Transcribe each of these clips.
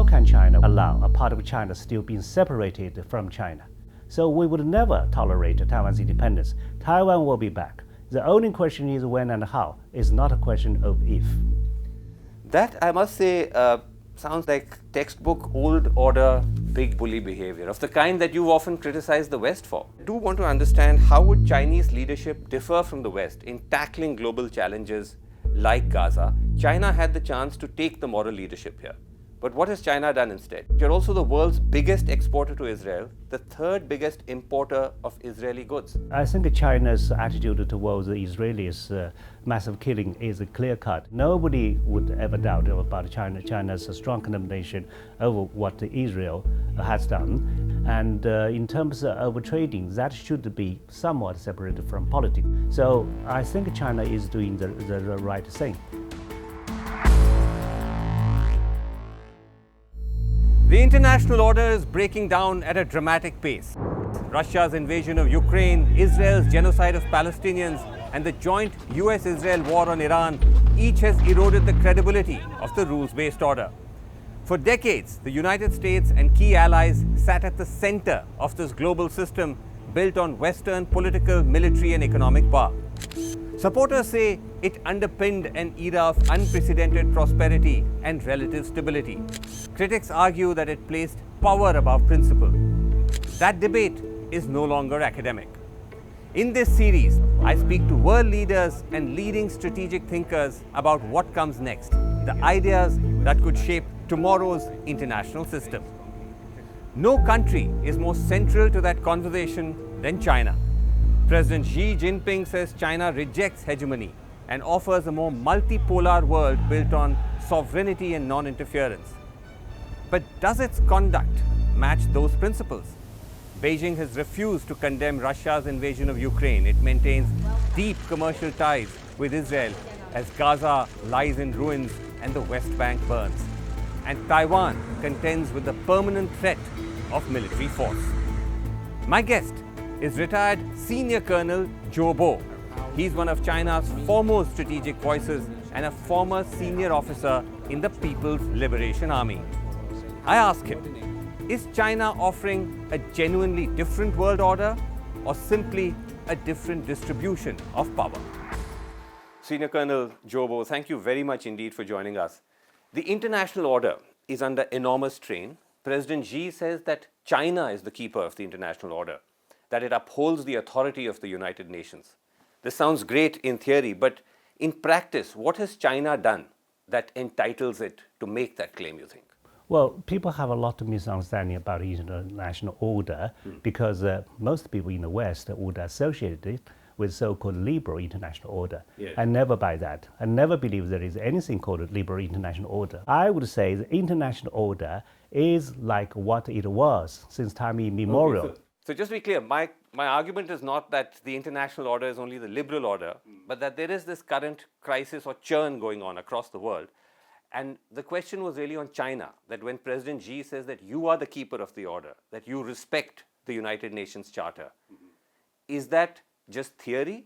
can China allow a part of China still being separated from China? So we would never tolerate Taiwan's independence. Taiwan will be back. The only question is when and how. It's not a question of if. That, I must say, sounds like textbook old order big bully behavior of the kind that you've often criticized the West for. I do want to understand, how would Chinese leadership differ from the West in tackling global challenges like Gaza? China had the chance to take the moral leadership here. But what has China done instead? You're also the world's biggest exporter to Israel, the third biggest importer of Israeli goods. I think China's attitude towards the Israelis' massive killing is clear cut. Nobody would ever doubt about China's strong condemnation over what Israel has done. And in terms of trading, that should be somewhat separated from politics. So I think China is doing the right thing. The international order is breaking down at a dramatic pace. Russia's invasion of Ukraine, Israel's genocide of Palestinians, and the joint US-Israel war on Iran each has eroded the credibility of the rules-based order. For decades, the United States and key allies sat at the center of this global system built on Western political, military, and economic power. Supporters say it underpinned an era of unprecedented prosperity and relative stability. Critics argue that it placed power above principle. That debate is no longer academic. In this series, I speak to world leaders and leading strategic thinkers about what comes next, the ideas that could shape tomorrow's international system. No country is more central to that conversation than China. President Xi Jinping says China rejects hegemony and offers a more multipolar world built on sovereignty and non-interference. But does its conduct match those principles? Beijing has refused to condemn Russia's invasion of Ukraine. It maintains deep commercial ties with Israel as Gaza lies in ruins and the West Bank burns. And Taiwan contends with the permanent threat of military force. My guest is retired Senior Colonel Zhou Bo. He's one of China's foremost strategic voices and a former senior officer in the People's Liberation Army. I ask him, is China offering a genuinely different world order or simply a different distribution of power? Senior Colonel Zhou Bo, thank you very much indeed for joining us. The international order is under enormous strain. President Xi says that China is the keeper of the international order, that it upholds the authority of the United Nations. This sounds great in theory, but in practice, what has China done that entitles it to make that claim, you think? Well, people have a lot of misunderstanding about international order because most people in the West would associate it with so-called liberal international order. Yes. I never buy that. I never believe there is anything called a liberal international order. I would say the international order is like what it was since time immemorial. Okay, so just to be clear, my argument is not that the international order is only the liberal order, but that there is this current crisis or churn going on across the world. And the question was really on China, that when President Xi says that you are the keeper of the order, that you respect the United Nations Charter, is that just theory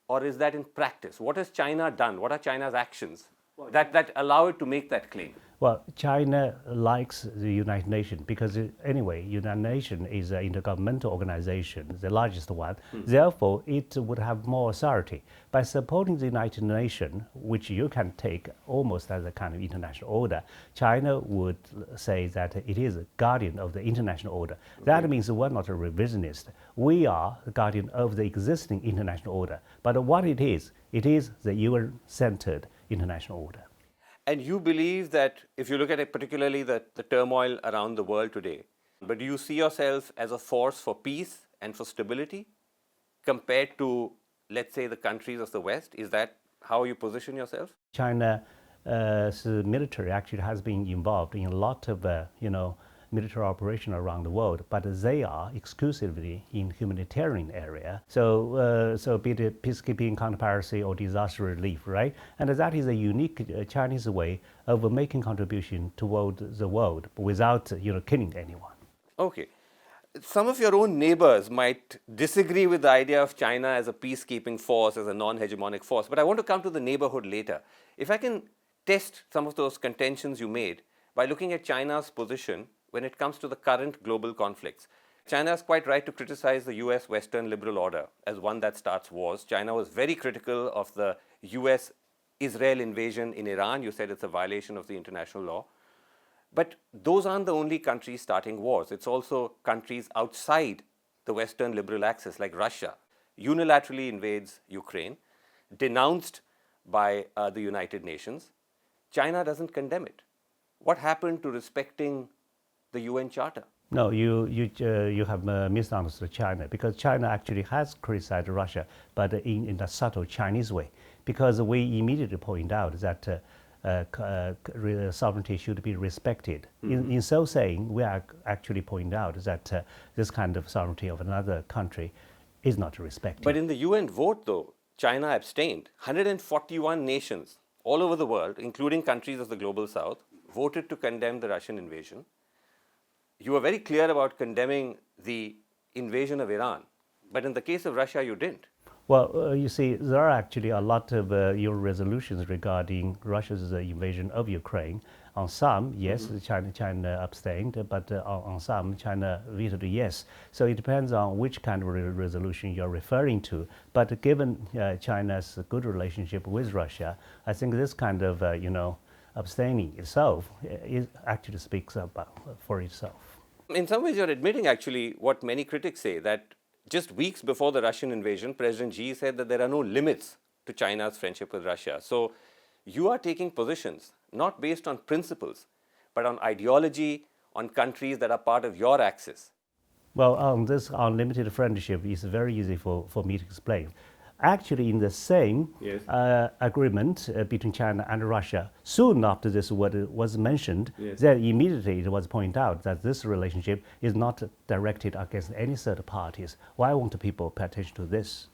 or is that in practice? What has China done? What are China's actions that allow it to make that claim? Well, China likes the United Nations because anyway, United Nations is an intergovernmental organization, the largest one. Therefore, it would have more authority. By supporting the United Nations, which you can take almost as a kind of international order, China would say that it is a guardian of the international order. Okay. That means we're not a revisionist. We are the guardian of the existing international order. But what it is the UN-centered international order. And you believe that if you look at it, particularly the turmoil around the world today, but do you see yourself as a force for peace and for stability compared to, let's say, the countries of the West? Is that how you position yourself? China's military actually has been involved in a lot of, military operation around the world, but they are exclusively in humanitarian area. So be it peacekeeping, counterpiracy, or disaster relief, right? And that is a unique Chinese way of making contribution toward the world without, killing anyone. Okay. Some of your own neighbors might disagree with the idea of China as a peacekeeping force, as a non-hegemonic force, but I want to come to the neighborhood later. If I can test some of those contentions you made by looking at China's position when it comes to the current global conflicts. China is quite right to criticize the US Western liberal order as one that starts wars. China was very critical of the US Israel invasion in Iran. You said it's a violation of the international law. But those aren't the only countries starting wars. It's also countries outside the Western liberal axis, like Russia, unilaterally invades Ukraine, denounced by the United Nations. China doesn't condemn it. What happened to respecting the UN Charter? No, you have misunderstood China, because China actually has criticized Russia, but in a subtle Chinese way, because we immediately point out that sovereignty should be respected. In so saying, we are actually pointing out that this kind of sovereignty of another country is not respected. But in the UN vote, though, China abstained. 141 nations all over the world, including countries of the global south, voted to condemn the Russian invasion. You were very clear about condemning the invasion of Iran, but in the case of Russia, you didn't. Well, you see, there are actually a lot of UN resolutions regarding Russia's invasion of Ukraine. On some, yes, China abstained, but on some, China vetoed yes. So it depends on which kind of resolution you're referring to. But given China's good relationship with Russia, I think this kind of, abstaining itself actually speaks for itself. In some ways, you're admitting actually what many critics say, that just weeks before the Russian invasion, President Xi said that there are no limits to China's friendship with Russia. So you are taking positions not based on principles, but on ideology, on countries that are part of your axis. Well, on this unlimited friendship, it's very easy for me to explain. Actually, in the same agreement between China and Russia, soon after this word was mentioned, then immediately it was pointed out that this relationship is not directed against any third parties. Why won't people pay attention to this?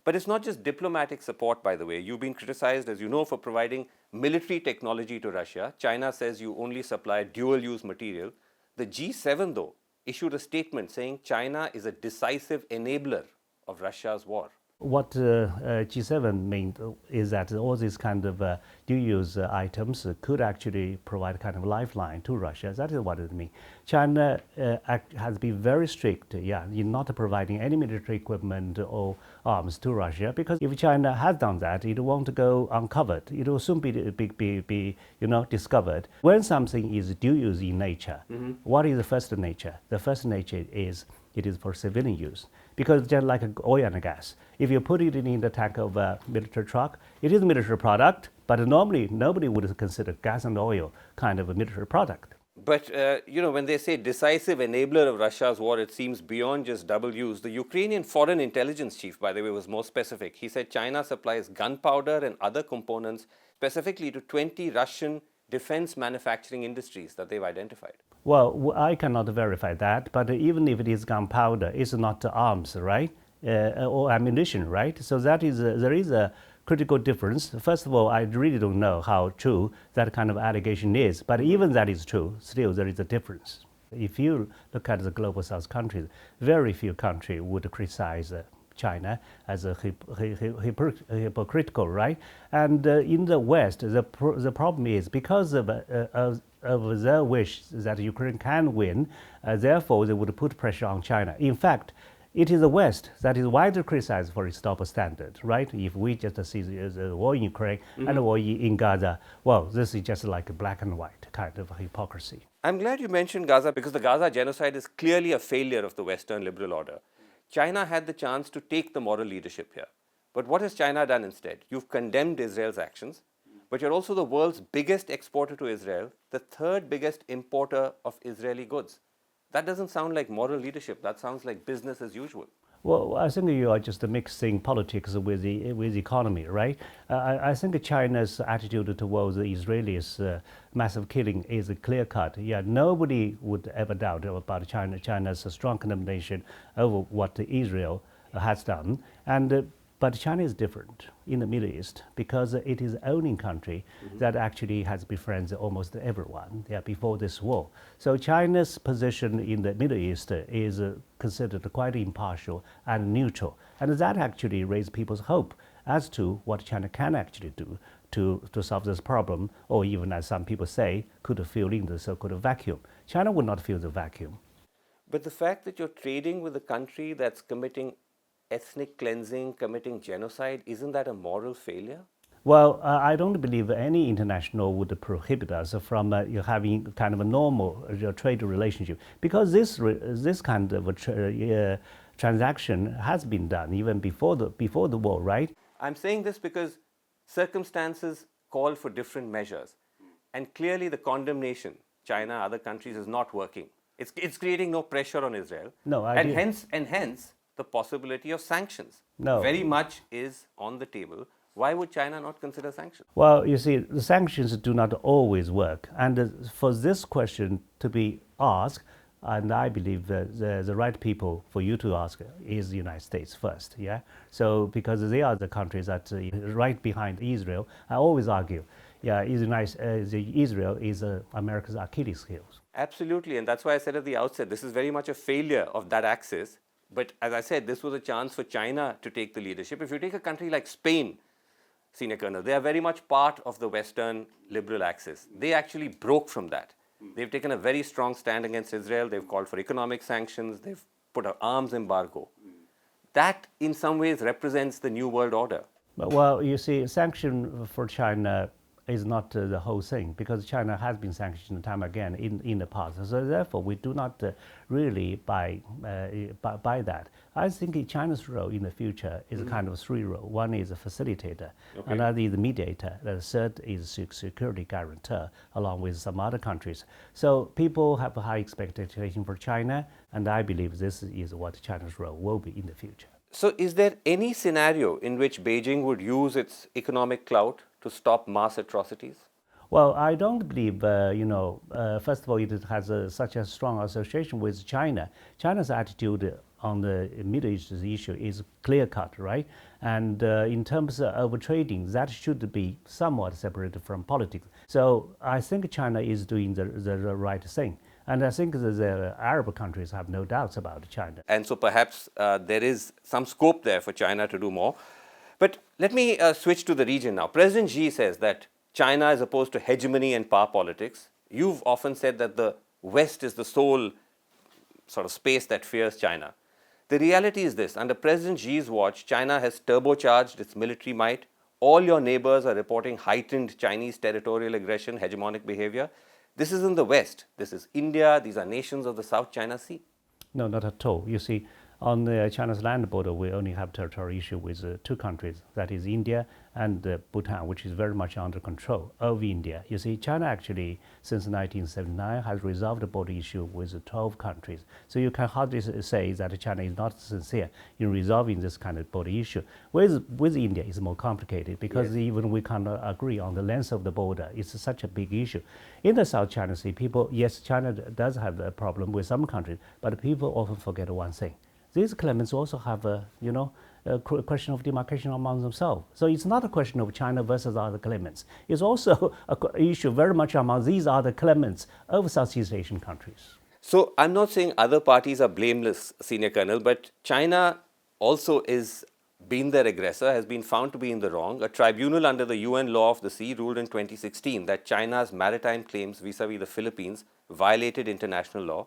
But it's not just diplomatic support, by the way. You've been criticized, as you know, for providing military technology to Russia. China says you only supply dual-use material. The G7, though, issued a statement saying China is a decisive enabler of Russia's war. What G7 means is that all these kind of dual-use items could actually provide a kind of lifeline to Russia. That is what it means. China has been very strict, in not providing any military equipment or arms to Russia, because if China has done that, it won't go uncovered. It will soon be discovered. When something is dual-use in nature, what is the first nature? The first nature is it is for civilian use, because just like oil and gas, if you put it in the tank of a military truck, it is a military product, but normally nobody would consider gas and oil kind of a military product. But, when they say decisive enabler of Russia's war, it seems beyond just double use. The Ukrainian foreign intelligence chief, by the way, was more specific. He said China supplies gunpowder and other components specifically to 20 Russian defense manufacturing industries that they've identified. Well, I cannot verify that, but even if it is gunpowder, it's not arms, right? Or ammunition, right? So there is a critical difference. First of all, I really don't know how true that kind of allegation is, but even that is true, still there is a difference. If you look at the global south countries, very few countries would criticize China as a hypocritical, right? And in the West, the problem is because of their wish that Ukraine can win, therefore they would put pressure on China. In fact, it is the West that is widely criticized for its double standard, right? If we just see the war in Ukraine and the war in Gaza, well, this is just like a black and white kind of hypocrisy. I'm glad you mentioned Gaza, because the Gaza genocide is clearly a failure of the Western liberal order. China had the chance to take the moral leadership here. But what has China done instead? You've condemned Israel's actions, but you're also the world's biggest exporter to Israel, the third biggest importer of Israeli goods. That doesn't sound like moral leadership. That sounds like business as usual. Well, I think you are just mixing politics with the economy, right? I think China's attitude towards the Israelis' massive killing is clear cut. Yeah, nobody would ever doubt about China's strong condemnation over what Israel has done. But China is different in the Middle East because it is the only country that actually has befriended almost everyone before this war. So China's position in the Middle East is considered quite impartial and neutral. And that actually raised people's hope. as to what China can actually do to solve this problem, or even, as some people say, could fill in the so-called vacuum. China would not fill the vacuum. But the fact that you're trading with a country that's committing ethnic cleansing, committing genocide, isn't that a moral failure? Well, I don't believe any international would prohibit us from having kind of a normal trade relationship, because this kind of transaction has been done even before the war, right? I'm saying this because circumstances call for different measures, and clearly the condemnation, China, other countries, is not working. It's creating no pressure on Israel. No, and hence the possibility of sanctions very much is on the table. Why would China not consider sanctions? Well, you see, the sanctions do not always work. And for this question to be asked, and I believe the right people for you to ask is the United States first, yeah? So, because they are the countries that right behind Israel. I always argue, yeah, Israel is America's Achilles heel. Absolutely, and that's why I said at the outset, this is very much a failure of that axis. But as I said, this was a chance for China to take the leadership. If you take a country like Spain, Senior Colonel, they are very much part of the Western liberal axis. They actually broke from that. They've taken a very strong stand against Israel. They've called for economic sanctions. They've put an arms embargo. That, in some ways, represents the New World Order. Well, you see, sanction for China is not the whole thing, because China has been sanctioned time again in the past. So therefore, we do not really buy that. I think China's role in the future is a kind of three role. One is a facilitator, another is a mediator, the third is security guarantor, along with some other countries. So people have a high expectation for China, and I believe this is what China's role will be in the future. So is there any scenario in which Beijing would use its economic clout to stop mass atrocities? Well, I don't believe, first of all, it has such a strong association with China. China's attitude on the Middle East issue is clear-cut, right? And in terms of trading, that should be somewhat separated from politics. So I think China is doing the right thing. And I think the Arab countries have no doubts about China. And so perhaps there is some scope there for China to do more. But let me switch to the region now. President Xi says that China is opposed to hegemony and power politics. You've often said that the West is the sole sort of space that fears China. The reality is this: under President Xi's watch, China has turbocharged its military might. All your neighbors are reporting heightened Chinese territorial aggression, hegemonic behavior. This is in the West. This is India. These are nations of the South China Sea. No, not at all. You see, on China's land border, we only have territorial issue with two countries, that is India and Bhutan, which is very much under control of India. You see, China actually, since 1979, has resolved the border issue with 12 countries. So you can hardly say that China is not sincere in resolving this kind of border issue. With India, it's more complicated, because even we cannot agree on the length of the border. It's such a big issue. In the South China Sea, China does have a problem with some countries, but people often forget one thing. These claimants also have a question of demarcation among themselves. So it's not a question of China versus other claimants. It's also an issue very much among these other claimants of Southeast Asian countries. So I'm not saying other parties are blameless, Senior Colonel, but China also is being their aggressor, has been found to be in the wrong. A tribunal under the UN Law of the Sea ruled in 2016 that China's maritime claims vis-a-vis the Philippines violated international law.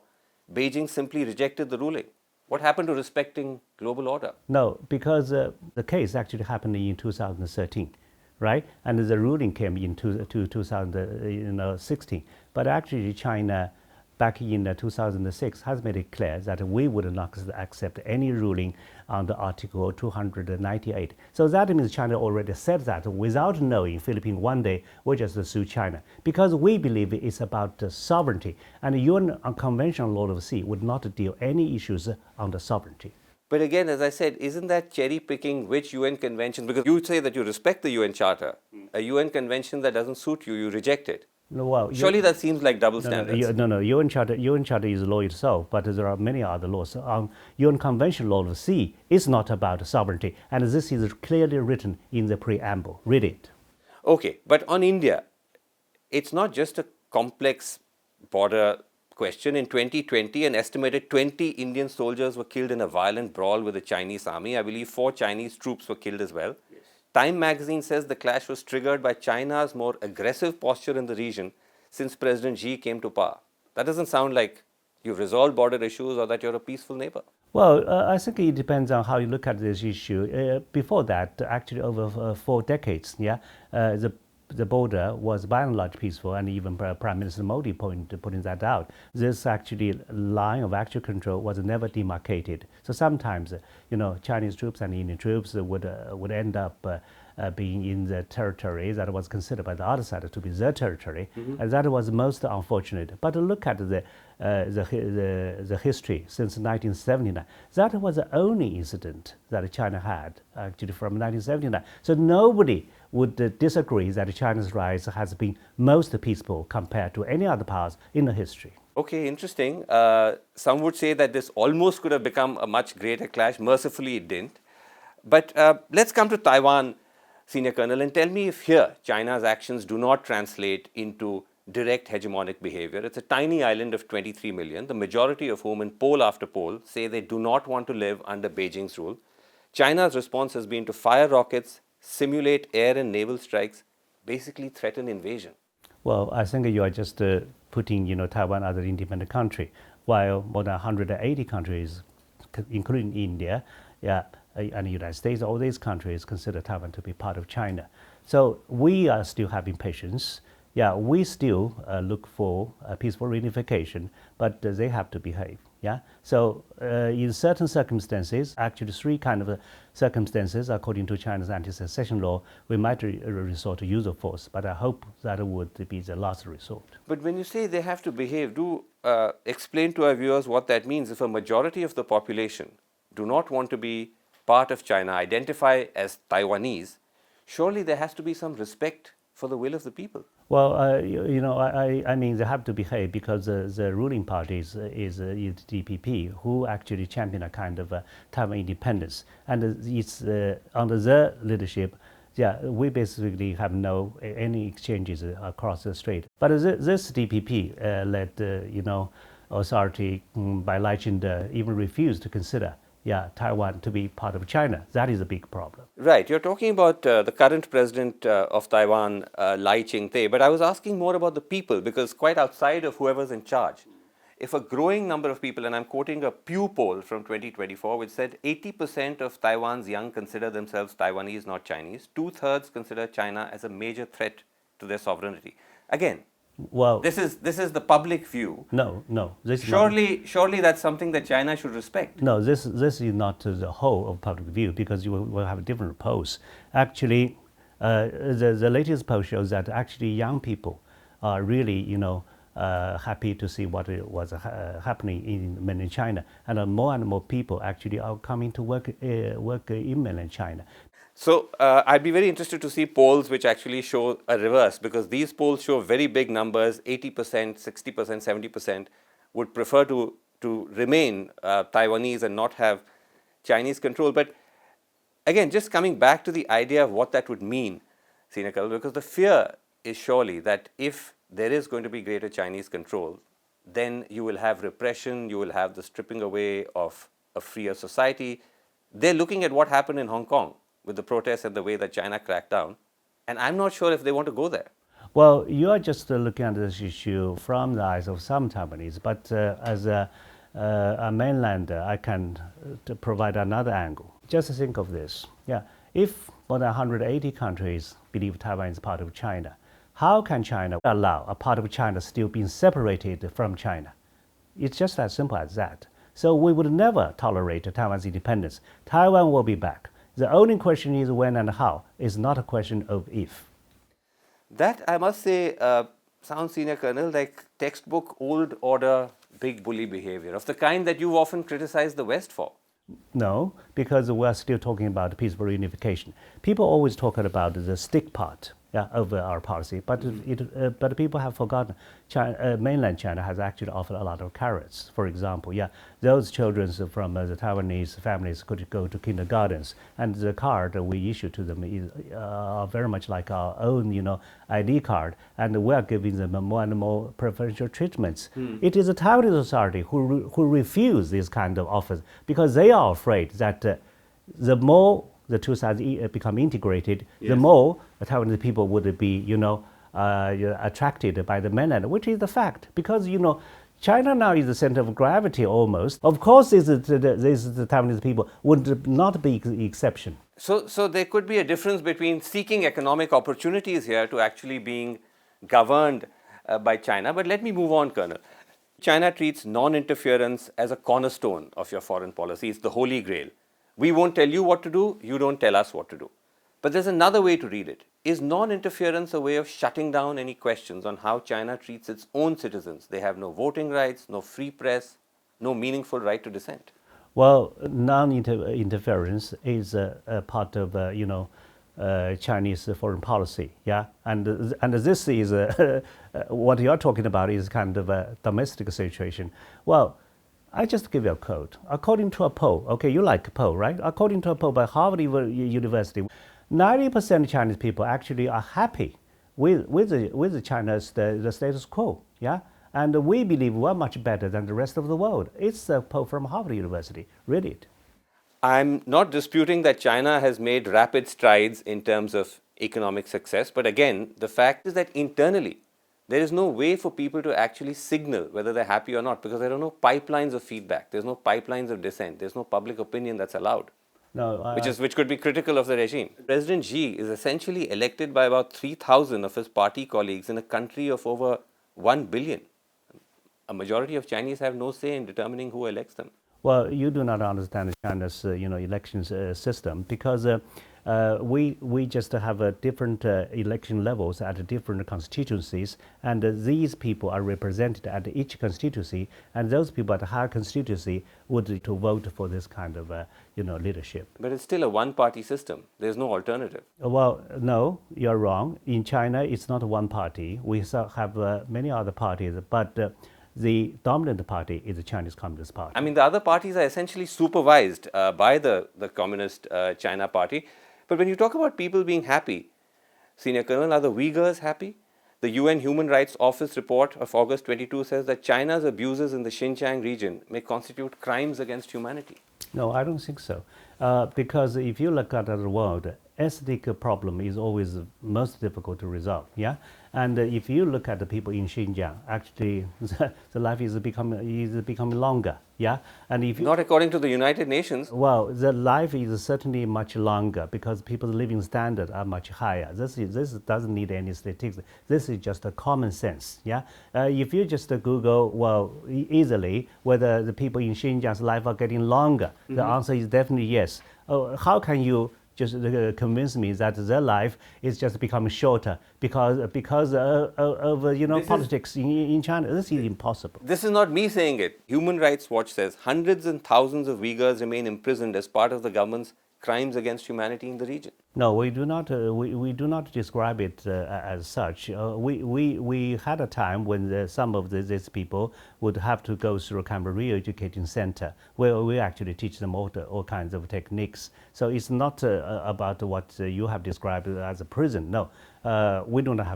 Beijing simply rejected the ruling. What happened to respecting global order? No, because the case actually happened in 2013, right? And the ruling came in 2016. But actually, China, back in 2006, has made it clear that we would not accept any ruling under Article 298. So that means China already said that without knowing Philippines one day will just sue China, because we believe it's about sovereignty, and the UN Convention on Law of the Sea would not deal any issues on the sovereignty. But again, as I said, isn't that cherry picking which UN convention? Because you say that you respect the UN Charter. A UN convention that doesn't suit you, you reject it. No, well, surely that seems like double standards. UN Charter is law itself, but there are many other laws. UN Convention Law of the Sea is not about sovereignty, and this is clearly written in the preamble. Read it. Okay, but on India, it's not just a complex border question. In 2020, an estimated 20 Indian soldiers were killed in a violent brawl with the Chinese army. I believe 4 Chinese troops were killed as well. Yes. Time magazine says the clash was triggered by China's more aggressive posture in the region since President Xi came to power. That doesn't sound like you've resolved border issues or that you're a peaceful neighbor. Well, I think it depends on how you look at this issue. Before that, actually over 4 decades, the border was by and large peaceful, and even Prime Minister Modi putting that out. This actually line of actual control was never demarcated. So sometimes, Chinese troops and Indian troops would end up being in the territory that was considered by the other side to be their territory, and that was most unfortunate. But look at the history since 1979. That was the only incident that China had actually from 1979. So nobody would disagree that China's rise has been most peaceful compared to any other powers in the history. Okay, interesting. Some would say that this almost could have become a much greater clash. Mercifully, it didn't. But let's come to Taiwan, Senior Colonel, and tell me if here China's actions do not translate into direct hegemonic behavior. It's a tiny island of 23 million, the majority of whom in poll after poll say they do not want to live under Beijing's rule. China's response has been to fire rockets, simulate air and naval strikes, basically threaten invasion. Well, I think you are just putting Taiwan as an independent country, while more than 180 countries, including India, and the United States, all these countries consider Taiwan to be part of China. So we are still having patience. We still look for a peaceful reunification, but they have to behave. So in certain circumstances, actually 3 kind of circumstances, according to China's anti-secession law, we might resort to use of force, but I hope that would be the last resort. But when you say they have to behave, do explain to our viewers what that means. If a majority of the population do not want to be part of China, identify as Taiwanese, surely there has to be some respect for the will of the people. Well, I mean, they have to behave because the ruling party is the DPP, who actually champion a kind of Taiwan independence. And it's under their leadership, we basically have any exchanges across the strait. But this DPP led, authority by Lai Ching-te even refused to consider Taiwan to be part of China. That is a big problem. Right. You're talking about the current president of Taiwan, Lai Ching-te, but I was asking more about the people, because quite outside of whoever's in charge, if a growing number of people, and I'm quoting a Pew poll from 2024, which said 80% of Taiwan's young consider themselves Taiwanese, not Chinese, 2/3 consider China as a major threat to their sovereignty. Again, well, this is the public view. No. Surely that's something that China should respect. No, this is not the whole of public view, because you will have different polls. Actually, the latest poll shows that actually young people are really, happy to see what was happening in mainland China, and more people actually are coming to work in mainland China. So I'd be very interested to see polls which actually show a reverse, because these polls show very big numbers. 80%, 60%, 70% would prefer to remain Taiwanese and not have Chinese control. But again, just coming back to the idea of what that would mean, Senior Colonel, because the fear is surely that if there is going to be greater Chinese control, then you will have repression, you will have the stripping away of a freer society. They're looking at what happened in Hong Kong with the protests and the way that China cracked down. And I'm not sure if they want to go there. Well, you are just looking at this issue from the eyes of some Taiwanese, but as a mainlander, I can provide another angle. Just think of this. If more than 180 countries believe Taiwan is part of China, how can China allow a part of China still being separated from China? It's just as simple as that. So we would never tolerate Taiwan's independence. Taiwan will be back. The only question is when and how. It's not a question of if. That, I must say, sounds, Senior Colonel, like textbook old order big bully behavior, of the kind that you've often criticized the West for. No, because we're still talking about peaceful reunification. People always talk about the stick part of our policy, but but people have forgotten mainland China has actually offered a lot of carrots. For example, those children from the Taiwanese families could go to kindergartens, and the card we issue to them is very much like our own, ID card, and we are giving them more and more preferential treatments. It is the Taiwanese authority who refuse these kind of offers, because they are afraid that the more the two sides become integrated, the more Taiwanese people would be, attracted by the mainland, which is the fact. Because, China now is the center of gravity almost. Of course, the Taiwanese people would not be the exception. So there could be a difference between seeking economic opportunities here to actually being governed by China. But let me move on, Colonel. China treats non-interference as a cornerstone of your foreign policy. It's the holy grail. We won't tell you what to do, you don't tell us what to do. But there's another way to read it. Is non-interference a way of shutting down any questions on how China treats its own citizens? They have no voting rights, no free press, no meaningful right to dissent. Well, non-interference is a part of, Chinese foreign policy, yeah, and this is what you're talking about is kind of a domestic situation. Well, I just give you a quote. According to a poll, okay, you like a poll, right? According to a poll by Harvard University, 90% of Chinese people actually are happy with China's the status quo, yeah. And we believe we're much better than the rest of the world. It's a poll from Harvard University. Read it. I'm not disputing that China has made rapid strides in terms of economic success, but again, the fact is that internally, there is no way for people to actually signal whether they're happy or not, because there are no pipelines of feedback, there's no pipelines of dissent, there's no public opinion that's allowed, which could be critical of the regime. President Xi is essentially elected by about 3,000 of his party colleagues in a country of over 1 billion. A majority of Chinese have no say in determining who elects them. Well, you do not understand China's elections system, because we just have a different election levels at different constituencies, and these people are represented at each constituency, and those people at the higher constituency would to vote for this kind of leadership. But it's still a one-party system. There's no alternative. Well, no, you're wrong. In China, it's not one party. We have many other parties, but the dominant party is the Chinese Communist Party. I mean, the other parties are essentially supervised by the Communist China Party. But when you talk about people being happy, Senior Colonel, are the Uyghurs happy? The UN Human Rights Office report of August 22 says that China's abuses in the Xinjiang region may constitute crimes against humanity. No, I don't think so. Because if you look at the world, ethnic problem is always most difficult to resolve, yeah? And if you look at the people in Xinjiang, actually the life is becoming longer, yeah? And if you, not according to the United Nations. Well, the life is certainly much longer because people's living standards are much higher. This doesn't need any statistics. This is just a common sense, yeah? If you just Google, easily, whether the people in Xinjiang's life are getting longer, the answer is definitely yes. How can you just convince me that their life is just becoming shorter because of politics in China? This is impossible. This is not me saying it. Human Rights Watch says hundreds and thousands of Uyghurs remain imprisoned as part of the government's crimes against humanity in the region. No, we do not. We do not describe it as such. We had a time when some of these people would have to go through a kind of re-educating center where we actually teach them all kinds of techniques. So it's not about what you have described as a prison. No, we do not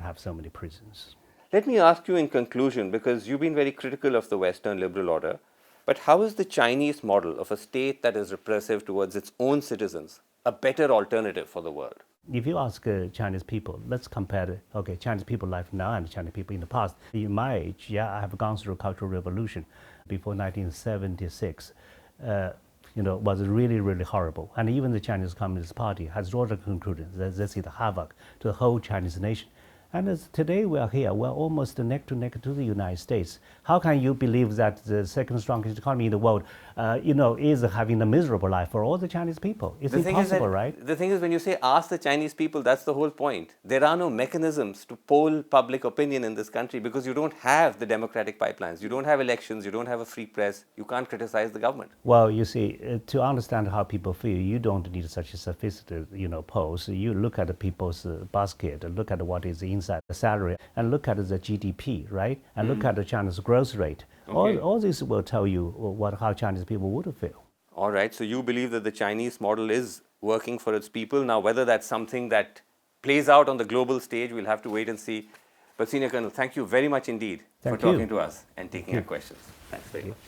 have so many prisons. Let me ask you in conclusion, because you've been very critical of the Western liberal order, but how is the Chinese model of a state that is repressive towards its own citizens a better alternative for the world? If you ask Chinese people, let's compare Chinese people life now and Chinese people in the past. In my age, I have gone through a cultural revolution before 1976. Was really, really horrible. And even the Chinese Communist Party has drawn the conclusion that this is the havoc to the whole Chinese nation. And as today we are here, we're almost neck to neck to the United States. How can you believe that the second strongest economy in the world, is having a miserable life for all the Chinese people? It's impossible, right? The thing is, when you say ask the Chinese people, that's the whole point. There are no mechanisms to poll public opinion in this country because you don't have the democratic pipelines. You don't have elections. You don't have a free press. You can't criticize the government. Well, you see, to understand how people feel, you don't need such a sophisticated, polls. You look at the people's basket, look at what is inside the salary, and look at the GDP, right? And look at the China's growth rate. Okay. All this will tell you how Chinese people would feel. All right. So you believe that the Chinese model is working for its people. Now, whether that's something that plays out on the global stage, we'll have to wait and see. But Senior Colonel, thank you very much indeed for talking to us and taking our questions. Thanks very much.